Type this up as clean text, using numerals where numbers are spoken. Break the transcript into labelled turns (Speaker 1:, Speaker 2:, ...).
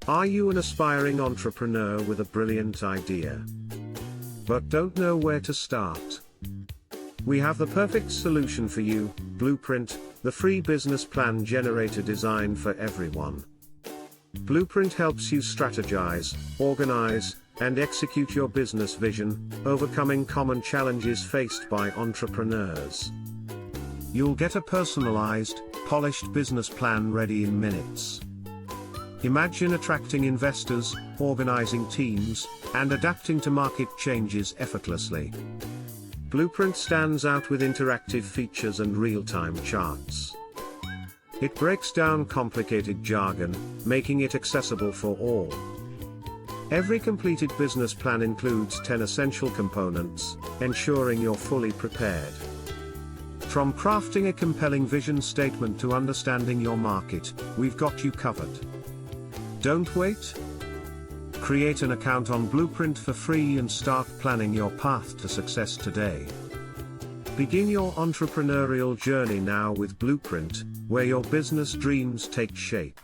Speaker 1: Are you an aspiring entrepreneur with a brilliant idea, but don't know where to start? We have the perfect solution for you, Blueprint, the free business plan generator designed for everyone. Blueprint helps you strategize, organize, and execute your business vision, overcoming common challenges faced by entrepreneurs. You'll get a personalized, polished business plan ready in minutes. Imagine attracting investors, organizing teams, and adapting to market changes effortlessly. Blueprint stands out with interactive features and real-time charts. It breaks down complicated jargon, making it accessible for all. Every completed business plan includes 10 essential components, ensuring you're fully prepared. From crafting a compelling vision statement to understanding your market, we've got you covered. Don't wait. Create an account on Blueprint for free and start planning your path to success today. Begin your entrepreneurial journey now with Blueprint, where your business dreams take shape.